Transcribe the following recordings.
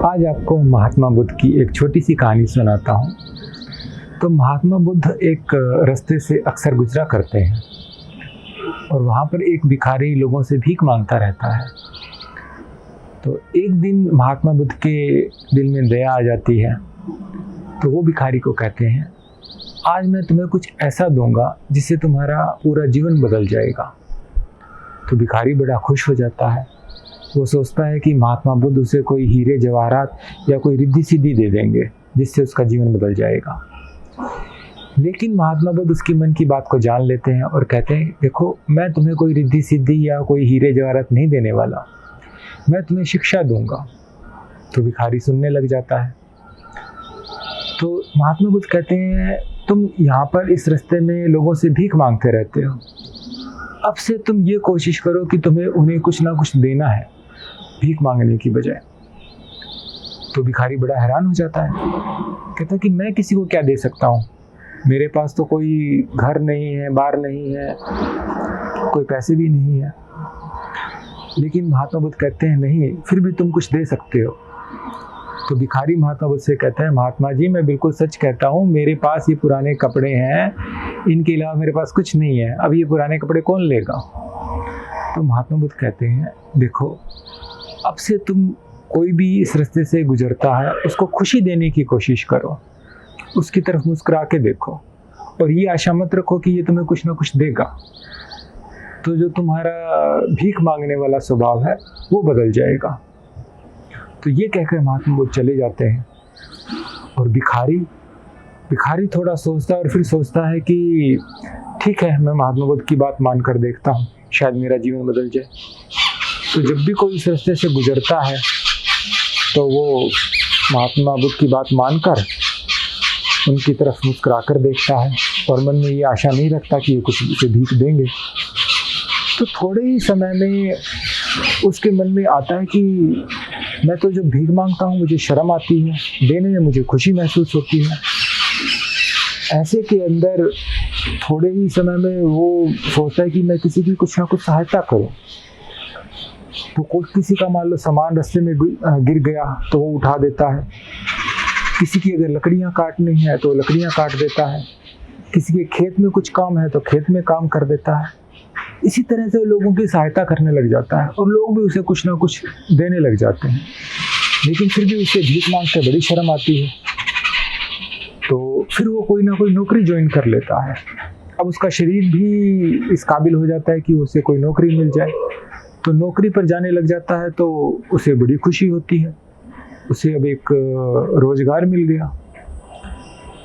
आज आपको महात्मा बुद्ध की एक छोटी सी कहानी सुनाता हूँ। तो महात्मा बुद्ध एक रास्ते से अक्सर गुजरा करते हैं और वहाँ पर एक भिखारी लोगों से भीख मांगता रहता है। तो एक दिन महात्मा बुद्ध के दिल में दया आ जाती है, तो वो भिखारी को कहते हैं, आज मैं तुम्हें कुछ ऐसा दूंगा जिससे तुम्हारा पूरा जीवन बदल जाएगा। तो भिखारी बड़ा खुश हो जाता है। वो सोचता है कि महात्मा बुद्ध उसे कोई हीरे जवाहरात या कोई रिद्धि सिद्धि दे देंगे जिससे उसका जीवन बदल जाएगा। लेकिन महात्मा बुद्ध उसकी मन की बात को जान लेते हैं और कहते हैं, देखो, मैं तुम्हें कोई रिद्धि सिद्धि या कोई हीरे जवाहरात नहीं देने वाला, मैं तुम्हें शिक्षा दूंगा। तो भिखारी सुनने लग जाता है। तो महात्मा बुद्ध कहते हैं, तुम यहाँ पर इस रास्ते में लोगों से भीख मांगते रहते हो, अब से तुम ये कोशिश करो कि तुम्हें उन्हें कुछ ना कुछ देना है भीख मांगने की बजाय। तो भिखारी बड़ा हैरान हो जाता है, कहता है कि मैं किसी को क्या दे सकता हूँ, मेरे पास तो कोई घर नहीं है, बार नहीं है, कोई पैसे भी नहीं है। लेकिन महात्मा बुद्ध कहते हैं, नहीं, फिर भी तुम कुछ दे सकते हो। तो भिखारी महात्मा बुद्ध से कहता है, महात्मा जी, मैं बिल्कुल सच कहता हूँ, मेरे पास ये पुराने कपड़े हैं, इनके अलावा मेरे पास कुछ नहीं है, अब ये पुराने कपड़े कौन लेगा। तो महात्मा बुद्ध कहते हैं, देखो, अब से तुम कोई भी इस रास्ते से गुजरता है उसको खुशी देने की कोशिश करो, उसकी तरफ मुस्कुरा के देखो और ये आशा मत रखो कि ये तुम्हें कुछ ना कुछ देगा। तो जो तुम्हारा भीख मांगने वाला स्वभाव है वो बदल जाएगा। तो ये कहकर महात्मा बुद्ध चले जाते हैं और भिखारी थोड़ा सोचता है और फिर सोचता है कि ठीक है, मैं महात्मा बुद्ध की बात मान कर देखता हूँ, शायद मेरा जीवन बदल जाए। तो जब भी कोई इस रास्ते से गुजरता है तो वो महात्मा बुद्ध की बात मानकर उनकी तरफ मुस्कुरा कर देखता है और मन में ये आशा नहीं रखता कि ये कुछ उसे भीख देंगे। तो थोड़े ही समय में उसके मन में आता है कि मैं तो जब भीख मांगता हूँ मुझे शर्म आती है, देने में मुझे खुशी महसूस होती है। ऐसे के अंदर थोड़े ही समय में वो सोचता है कि मैं किसी की कुछ ना कुछ सहायता करूँ। तो कोई किसी का मान लो सामान रास्ते में गिर गया तो वो उठा देता है, किसी की अगर लकड़ियाँ काटनी है तो लकड़ियाँ काट देता है, किसी के खेत में कुछ काम है तो खेत में काम कर देता है। इसी तरह से लोगों की सहायता करने लग जाता है और लोग भी उसे कुछ ना कुछ देने लग जाते हैं। लेकिन फिर भी उसे भीख मांगते बड़ी शर्म आती है। तो फिर वो कोई ना कोई नौकरी ज्वाइन कर लेता है। अब उसका शरीर भी इस काबिल हो जाता है कि उसे कोई नौकरी मिल जाए। तो नौकरी पर जाने लग जाता है तो उसे बड़ी खुशी होती है, उसे अब एक रोजगार मिल गया।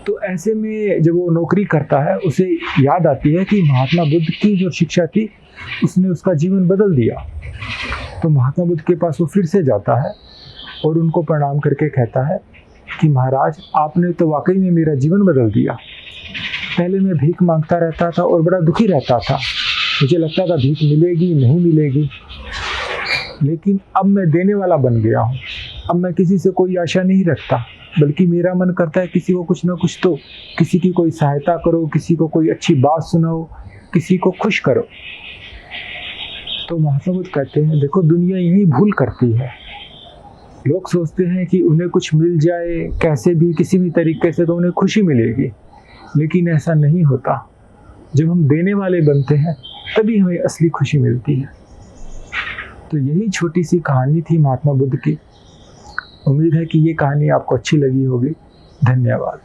तो ऐसे में जब वो नौकरी करता है उसे याद आती है कि महात्मा बुद्ध की जो शिक्षा थी उसने उसका जीवन बदल दिया। तो महात्मा बुद्ध के पास वो फिर से जाता है और उनको प्रणाम करके कहता है कि महाराज, आपने तो वाकई में मेरा जीवन बदल दिया। पहले मैं भीख मांगता रहता था और बड़ा दुखी रहता था, मुझे लगता था भीख मिलेगी नहीं मिलेगी, लेकिन अब मैं देने वाला बन गया हूँ। अब मैं किसी से कोई आशा नहीं रखता, बल्कि मेरा मन करता है किसी को कुछ ना कुछ दो, किसी की कोई सहायता करो, किसी को कोई अच्छी बात सुनाओ, किसी को खुश करो। तो महात्मा बुद्ध कहते हैं, देखो, दुनिया यही भूल करती है। लोग सोचते हैं कि उन्हें कुछ मिल जाए कैसे भी, किसी भी तरीके से, तो उन्हें खुशी मिलेगी, लेकिन ऐसा नहीं होता। जब हम देने वाले बनते हैं तभी हमें असली खुशी मिलती है। तो यही छोटी सी कहानी थी महात्मा बुद्ध की। उम्मीद है कि ये कहानी आपको अच्छी लगी होगी। धन्यवाद।